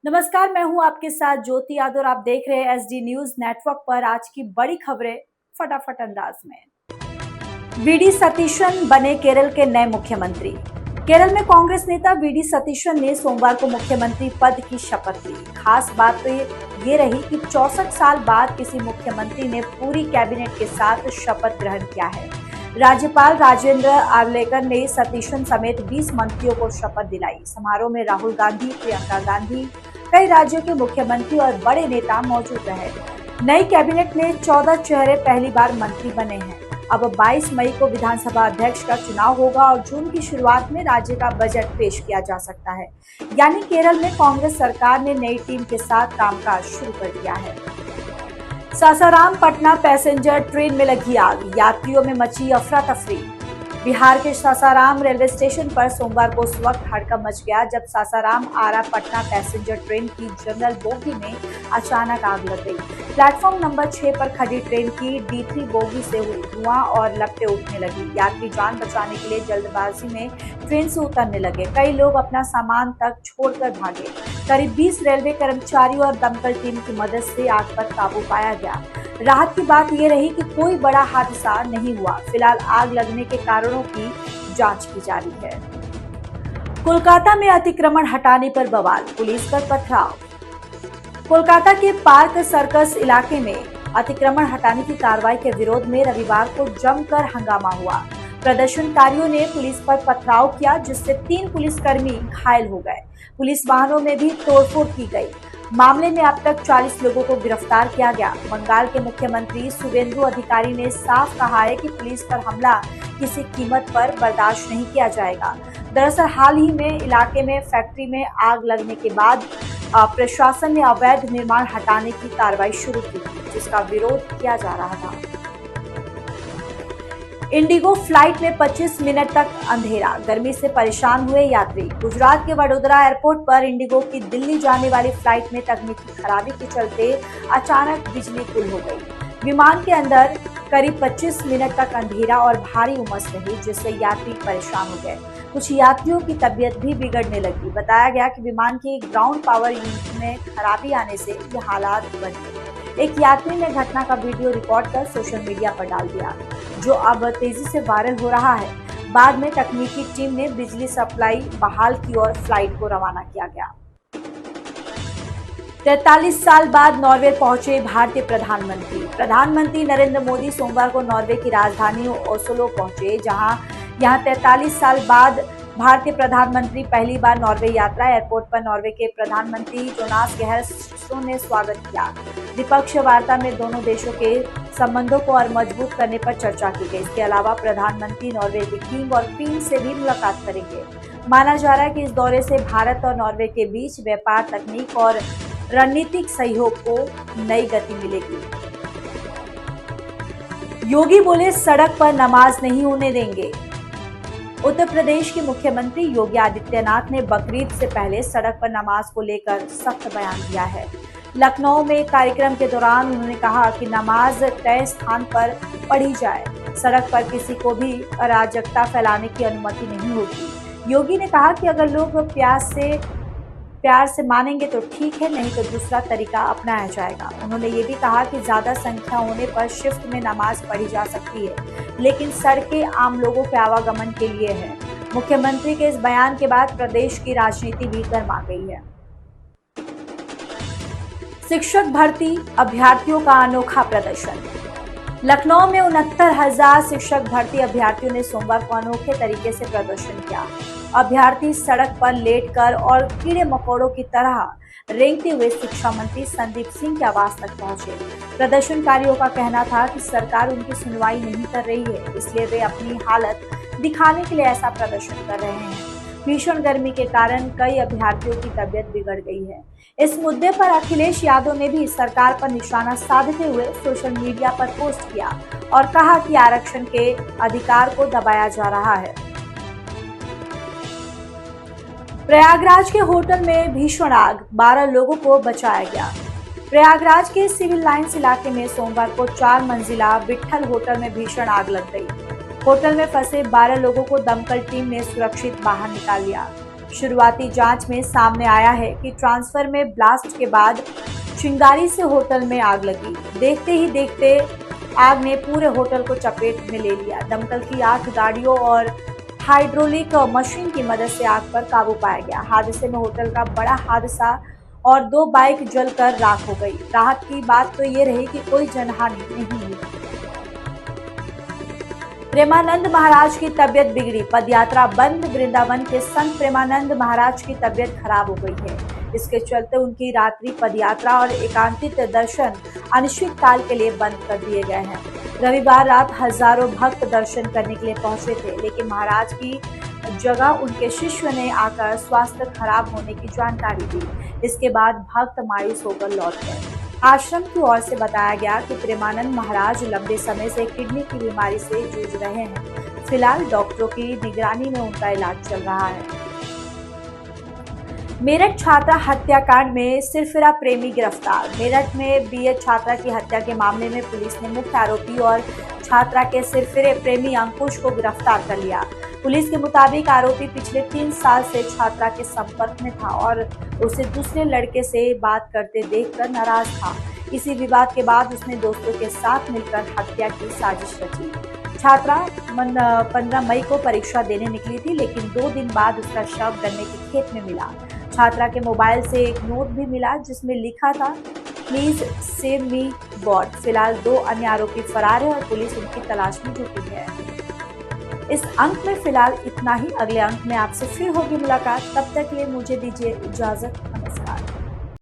नमस्कार, मैं हूं आपके साथ ज्योति यादव और आप देख रहे हैं एसडी न्यूज नेटवर्क पर। आज की बड़ी खबरें फटाफट अंदाज में। वीडी सतीशन बने केरल के नए मुख्यमंत्री। केरल में कांग्रेस नेता वीडी सतीशन ने सोमवार को मुख्यमंत्री पद की शपथ ली। खास बात तो ये रही कि 64 साल बाद किसी मुख्यमंत्री ने पूरी कैबिनेट के साथ शपथ ग्रहण किया है। राज्यपाल राजेंद्र आर्लेकर ने सतीशन समेत 20 मंत्रियों को शपथ दिलाई। समारोह में राहुल गांधी, प्रियंका गांधी, कई राज्यों के मुख्यमंत्री और बड़े नेता मौजूद रहे। नई कैबिनेट में 14 चेहरे पहली बार मंत्री बने हैं। अब 22 मई को विधानसभा अध्यक्ष का चुनाव होगा और जून की शुरुआत में राज्य का बजट पेश किया जा सकता है। यानी केरल में कांग्रेस सरकार ने नई टीम के साथ कामकाज शुरू कर दिया है। सासाराम पटना पैसेंजर ट्रेन में लगी आग, यात्रियों में मची अफरा तफरी। बिहार के सासाराम रेलवे स्टेशन पर सोमवार को उस वक्त हड़कंप मच गया जब सासाराम आरा पटना पैसेंजर ट्रेन की जनरल बोगी में अचानक आग लग गई। प्लेटफॉर्म नंबर 6 पर खड़ी ट्रेन की D3 बोगी से धुआं और लपटें उठने लगी। यात्री जान बचाने के लिए जल्दबाजी में ट्रेन से उतरने लगे। कई लोग अपना सामान तक छोड़कर भागे। करीब 20 रेलवे कर्मचारियों और दमकल टीम की मदद से आग पर काबू पाया गया। राहत की बात यह रही कि कोई बड़ा हादसा नहीं हुआ। फिलहाल आग लगने के कारणों की जांच की जा रही है। कोलकाता में अतिक्रमण हटाने पर बवाल, पुलिस पर पथराव। कोलकाता के पार्क सर्कस इलाके में अतिक्रमण हटाने की कार्रवाई के विरोध में रविवार को जमकर हंगामा हुआ। प्रदर्शनकारियों ने पुलिस पर पथराव किया जिससे 3 पुलिसकर्मी घायल हो गए। पुलिस वाहनों में भी तोड़फोड़ की गई। मामले में अब तक 40 लोगों को गिरफ्तार किया गया। बंगाल के मुख्यमंत्री शुवेंदु अधिकारी ने साफ कहा है कि पुलिस पर हमला किसी कीमत पर बर्दाश्त नहीं किया जाएगा। दरअसल हाल ही में इलाके में फैक्ट्री में आग लगने के बाद प्रशासन ने अवैध निर्माण हटाने की कार्रवाई शुरू की थी, जिसका विरोध किया जा रहा था। इंडिगो फ्लाइट में 25 मिनट तक अंधेरा, गर्मी से परेशान हुए यात्री। गुजरात के वडोदरा एयरपोर्ट पर इंडिगो की दिल्ली जाने वाली फ्लाइट में तकनीकी खराबी के चलते अचानक बिजली गुल हो गई। विमान के अंदर करीब 25 मिनट तक अंधेरा और भारी उमस रही, जिससे यात्री परेशान हो गए। कुछ यात्रियों की तबीयत भी बिगड़ने लगी। बताया गया कि विमान की ग्राउंड पावर यूनिट में खराबी आने से ये हालात बने। एक यात्री ने घटना का वीडियो रिकॉर्ड कर सोशल मीडिया पर डाल दिया, जो अब तेजी से वायरल हो रहा है। बाद में तकनीकी टीम ने बिजली सप्लाई बहाल की और फ्लाइट को रवाना किया गया। 43 साल बाद नॉर्वे पहुंचे भारतीय प्रधानमंत्री नरेंद्र मोदी सोमवार को नॉर्वे की राजधानी ओस्लो पहुंचे, जहां यहां 43 साल बाद भारतीय प्रधानमंत्री पहली बार नॉर्वे यात्रा। एयरपोर्ट पर नॉर्वे के प्रधानमंत्री जोनास गाहर स्टोरस्टेड ने स्वागत किया। द्विपक्षीय वार्ता में दोनों देशों के संबंधों को और मजबूत करने पर चर्चा की गई। इसके अलावा प्रधानमंत्री नॉर्वे के किंग और क्वीन से भी मुलाकात करेंगे। माना जा रहा है कि इस दौरे से भारत और नॉर्वे के बीच व्यापार, तकनीक और रणनीतिक सहयोग को नई गति मिलेगी। योगी बोले, सड़क पर नमाज नहीं होने देंगे। उत्तर प्रदेश के मुख्यमंत्री योगी आदित्यनाथ ने बकरीद से पहले सड़क पर नमाज को लेकर सख्त बयान दिया है। लखनऊ में एक कार्यक्रम के दौरान उन्होंने कहा कि नमाज तय स्थान पर पढ़ी जाए। सड़क पर किसी को भी अराजकता फैलाने की अनुमति नहीं होगी। योगी ने कहा कि अगर लोग प्यार से मानेंगे तो ठीक है, नहीं तो दूसरा तरीका अपनाया जाएगा। उन्होंने ये भी कहा कि ज्यादा संख्या होने पर शिफ्ट में नमाज पढ़ी जा सकती है, लेकिन सड़कें आम लोगों के आवागमन के लिए है। मुख्यमंत्री के इस बयान के बाद प्रदेश की राजनीति भी गर्मा गई है। शिक्षक भर्ती अभ्यर्थियों का अनोखा प्रदर्शन। लखनऊ में 69,000 शिक्षक भर्ती अभ्यर्थियों ने सोमवार को अनोखे तरीके से प्रदर्शन किया। अभ्यर्थी सड़क पर लेटकर और कीड़े मकोड़ों की तरह रेंगते हुए शिक्षा मंत्री संदीप सिंह के आवास तक पहुंचे। प्रदर्शनकारियों का कहना था कि सरकार उनकी सुनवाई नहीं कर रही है, इसलिए वे अपनी हालत दिखाने के लिए ऐसा प्रदर्शन कर रहे हैं। भीषण गर्मी के कारण कई अभ्यर्थियों की तबीयत बिगड़ गई है। इस मुद्दे पर अखिलेश यादव ने भी सरकार पर निशाना साधते हुए सोशल मीडिया पर पोस्ट किया और कहा कि आरक्षण के अधिकार को दबाया जा रहा है। प्रयागराज के होटल में भीषण आग, 12 लोगों को बचाया गया। प्रयागराज के सिविल लाइंस इलाके में सोमवार को 4 मंजिला विट्ठल होटल में भीषण आग लग गई। होटल में फंसे 12 लोगों को दमकल टीम ने सुरक्षित बाहर निकाल लिया। शुरुआती जांच में सामने आया है कि ट्रांसफर में ब्लास्ट के बाद चिंगारी से होटल में आग लगी। देखते ही देखते आग ने पूरे होटल को चपेट में ले लिया। दमकल की 8 गाड़ियों और हाइड्रोलिक मशीन की मदद से आग पर काबू पाया गया। हादसे में होटल का बड़ा हादसा और 2 बाइक जलकर राख हो गई। राहत की बात तो ये रही कि कोई जनहानि नहीं हुई। प्रेमानंद महाराज की तबियत बिगड़ी, पदयात्रा बंद। वृंदावन के संत प्रेमानंद महाराज की तबियत खराब हो गई है। इसके चलते उनकी रात्रि पदयात्रा और एकांतित दर्शन अनिश्चितकाल के लिए बंद कर दिए गए हैं। रविवार रात हजारों भक्त दर्शन करने के लिए पहुंचे थे, लेकिन महाराज की जगह उनके शिष्य ने आकर स्वास्थ्य खराब होने की जानकारी दी। इसके बाद भक्त मायूस होकर लौट गए। आश्रम की ओर से बताया गया कि प्रेमानंद महाराज लंबे समय से किडनी की बीमारी से जूझ रहे हैं। फिलहाल डॉक्टरों की निगरानी में उनका इलाज चल रहा है। मेरठ छात्रा हत्याकांड में सिरफिरा प्रेमी गिरफ्तार। मेरठ में बीएड छात्रा की हत्या के मामले में पुलिस ने मुख्य आरोपी और छात्रा के सिरफिरे प्रेमी अंकुश को गिरफ्तार कर लिया। पुलिस के मुताबिक आरोपी पिछले 3 साल से छात्रा के संपर्क में था और उसे दूसरे लड़के से बात करते देखकर नाराज था। इसी विवाद के बाद उसने दोस्तों के साथ मिलकर हत्या की साजिश रची। छात्रा 15 मई को परीक्षा देने निकली थी, लेकिन 2 दिन बाद उसका शव गन्ने के खेत में मिला। छात्रा के मोबाइल से एक नोट भी मिला जिसमें लिखा था, प्लीज सेव मी गॉड। फिलहाल 2 अन्य आरोपी फरार है और पुलिस उनकी तलाश में जुटी है। इस अंक में फिलहाल इतना ही। अगले अंक में आपसे फिर होगी मुलाकात। तब तक के लिए मुझे दीजिए इजाजत।